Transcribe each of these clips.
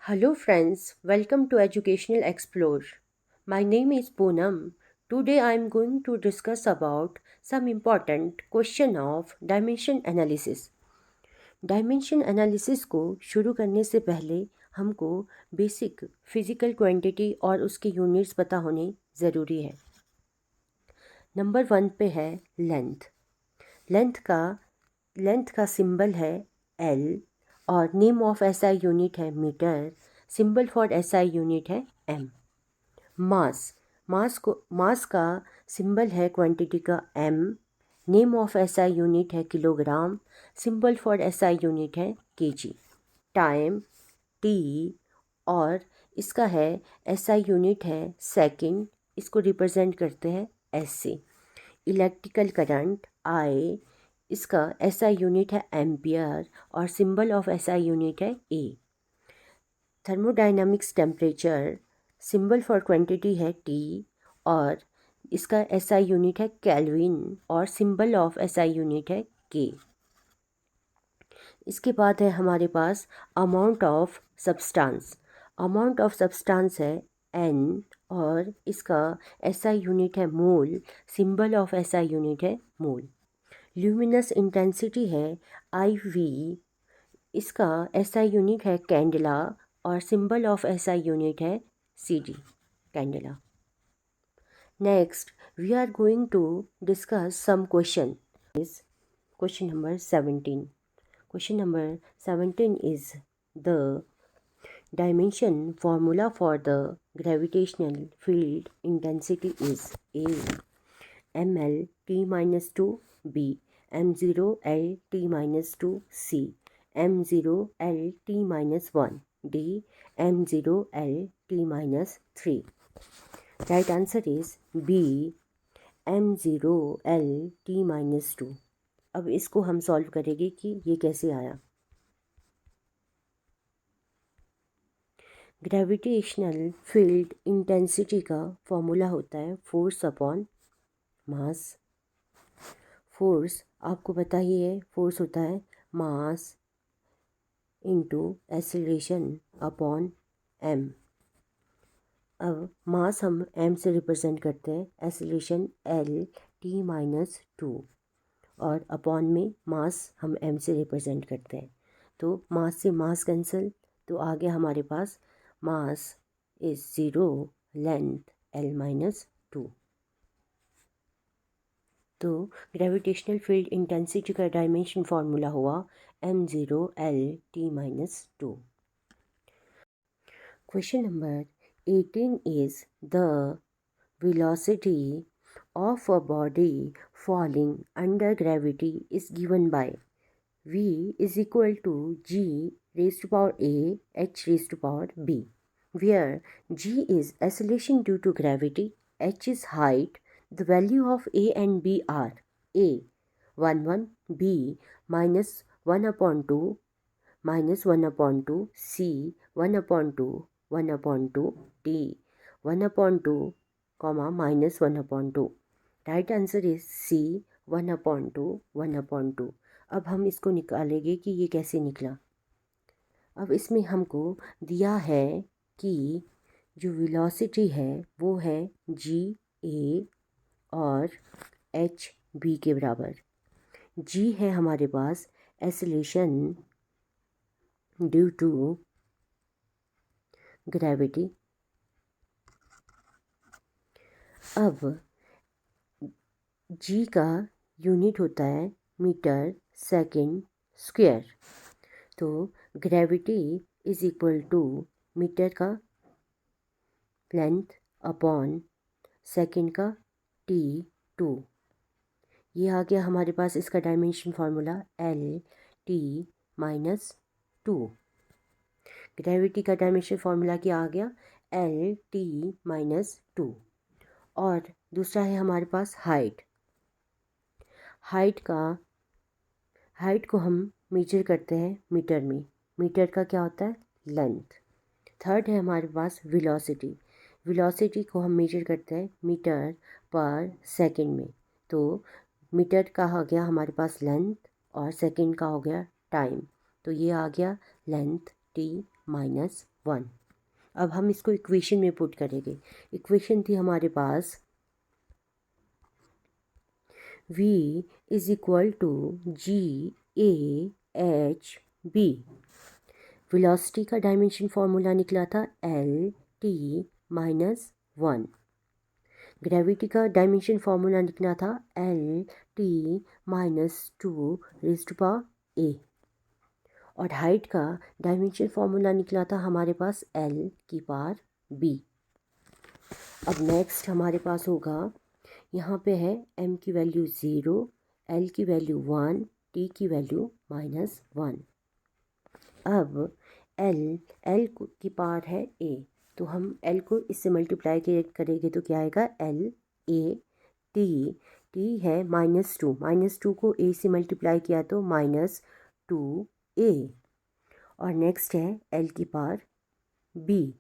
Hello friends, welcome to Educational Explore. My name is Poonam. Today I am going to discuss about some important question of dimension analysis. Dimension analysis को शुरू करने से पहले हमको basic physical quantity और उसके units पता होने ज़रूरी है। नंबर 1 पे है लेंथ। लेंथ का सिंबल है एल और नेम ऑफ एसआई यूनिट है metre. Symbol for SI unit है एम। मास का सिंबल है क्वांटिटी का m. Name of SI unit है kilogram. Symbol for SI unit है केजी। टाइम टी और इसका है एसआई यूनिट है सेकंड। इसको रिप्रेजेंट करते हैं एस से। इलेक्ट्रिकल करंट आई, इसका एसआई यूनिट है एम्पियर और सिंबल ऑफ एसआई यूनिट है A. Thermodynamics temperature, symbol for quantity है टी और इसका एसआई यूनिट है केल्विन और सिंबल ऑफ एसआई यूनिट है के। इसके बाद है हमारे पास अमाउंट ऑफ सब्सटेंस है एन और इसका एसआई यूनिट है mole. Symbol of SI unit है मोल। ल्यूमिनस इंटेंसिटी है आई वी। इसका एसआई यूनिट है कैंडला और सिंबल ऑफ एसआई यूनिट है C D, candela. Next we are going to discuss some question. Is question number 17. Question number 17 is the dimension formula for the gravitational field intensity is A ml t minus 2, B m0 l t minus 2, C m0 l t minus 1, D m0 l t minus 3. Right answer is B m0 l t minus 2. अब इसको हम solve करेंगे कि ये कैसे आया। Gravitational field intensity का formula होता है फोर्स अपॉन मास। फोर्स आपको पता ही है, फोर्स होता है mass into acceleration upon m. अब मास हम एम से रिप्रेजेंट करते हैं, एक्सीलरेशन एल टी माइनस 2 और अपॉन में मास हम एम से रिप्रेजेंट करते हैं। तो मास से मास कैंसिल, तो आ गया हमारे पास mass is 0, length L minus 2। तो ग्रेविटेशनल फील्ड इंटेंसिटी का डायमेंशन फार्मूला हुआ m0 l t minus 2। Question number 18 is the velocity of a body falling under gravity is given by V is equal to G raised to power A H raised to power B, where G is acceleration due to gravity, H is height. The value of A and B are A 1 B minus 1 upon 2 minus 1 upon 2, C 1 upon 2 1 upon 2, D 1 upon 2 comma minus 1 upon 2. Right answer is C 1 upon 2 1 upon 2. अब हम इसको निकालेंगे कि ये कैसे निकला। अब इसमें हमको दिया है कि जो वेलोसिटी है वो है जी ए और एच बी के बराबर। जी है हमारे पास एक्सीलरेशन ड्यू टू ग्रेविटी। अब जी का यूनिट होता है मीटर सेकंड स्क्वायर। तो gravity is equal to metre का लेंथ अपॉन सेकंड का t2। ये आ गया हमारे पास इसका dimension formula L T minus 2। Gravity का डायमेंशन फार्मूला क्या आ गया, एल टी माइनस 2। और दूसरा है हमारे पास हाइट। हाइट को हम मेजर करते हैं मीटर में। मीटर का क्या होता है, लेंथ। थर्ड है हमारे पास वेलोसिटी को हम मेजर करते हैं मीटर पर सेकंड में। तो मीटर का आ गया हमारे पास लेंथ और सेकंड का हो गया टाइम। तो ये आ गया लेंथ टी -1। अब हम इसको इक्वेशन में पुट करेंगे। इक्वेशन थी हमारे पास V is equal to GAHB। Velocity का डायमेंशन फॉर्मूला निकला था LT-1। ग्रेविटी का डायमेंशन फॉर्मूला निकला था LT-2⁻A। और हाइट का डायमेंशन फॉर्मूला निकला था हमारे पास L⁻B। अब नेक्स्ट हमारे पास होगा, यहाँ पे है m की वैल्यू 0, l की वैल्यू 1, t की वैल्यू -1। अब l की पावर है a, तो हम l को इससे मल्टीप्लाई करेंगे तो क्या आएगा LA। t है -2 को a से मल्टीप्लाई किया तो -2a। और नेक्स्ट है l की पावर b।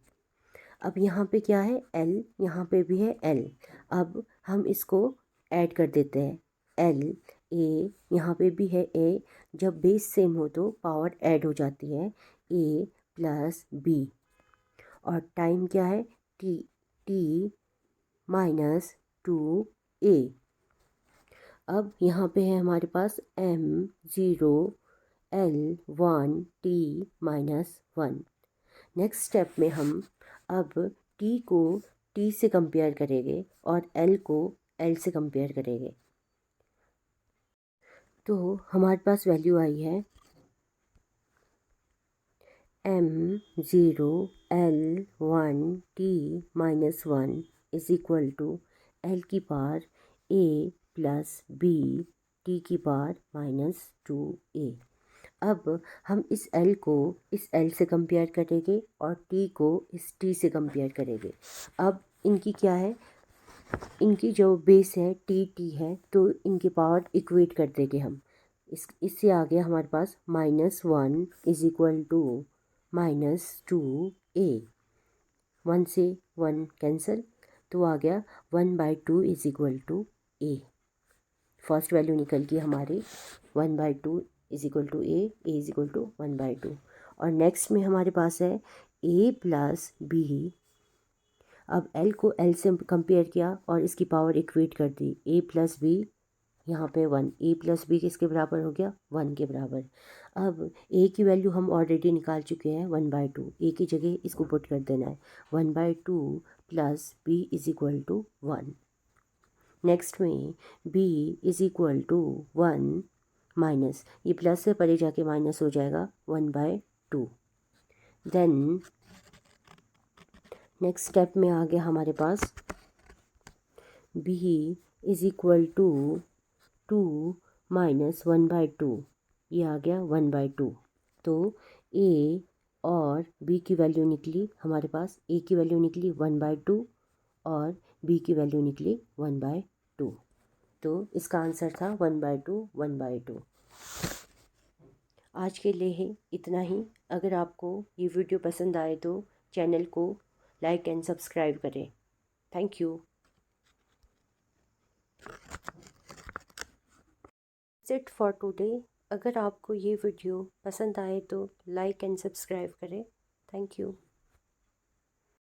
अब यहाँ पे क्या है l, यहाँ पे भी है l। अब हम इसको ऐड कर देते हैं l a, यहाँ पे भी है a। जब बेस सेम हो तो पावर ऐड हो जाती है a + b। और टाइम क्या है t-2a। अब यहाँ पे है हमारे पास m0 l1 t-1। Next step में हम अब t को t से कंपेयर करेंगे और l को l से कंपेयर करेंगे। तो हमारे पास वैल्यू आई है m0 l1 t-1 is equal to l की पावर a + b t की पावर -2a। अब हम इस l को इस l से कंपेयर करेंगे और t को इस t से कंपेयर करेंगे। अब इनकी क्या है, इनकी जो बेस है t है, तो इनकी पावर इक्वेट कर देंगे हम। इससे आ गया हमारे पास -1 इज इक्वल टू -2a। 1 से 1 कैंसिल, तो आ गया 1/2 is equal to a। First value निकल गई हमारी 1/2 is equal to a is equal to 1/2। और नेक्स्ट में हमारे पास है a + b। अब l को l से कंपेयर किया और इसकी पावर इक्वेट कर दी a + b, यहाँ पे 1, a + b किसके बराबर हो गया 1 के बराबर। अब a की वैल्यू हम ऑलरेडी निकाल चुके हैं 1/2, a की जगह इसको पुट कर देना है 1/2 + b is equal to 1। Next में b is equal to 1 minus, ये प्लस से परे जाके माइनस हो जाएगा 1/2। देन नेक्स्ट स्टेप में आ गया हमारे पास b is equal to 2 minus 1/2, ये आ गया 1/2। तो a और b की वैल्यू निकली हमारे पास, a की वैल्यू निकली 1/2 और b की वैल्यू निकली 1/2। तो इसका आंसर था 1/2 1/2। आज के लिए ही इतना ही। अगर आपको ये वीडियो पसंद आए तो चैनल को लाइक एंड सब्सक्राइब करें। Thank you. It for today. अगर आपको ये वीडियो पसंद आए तो लाइक एंड सब्सक्राइब करें। Thank you.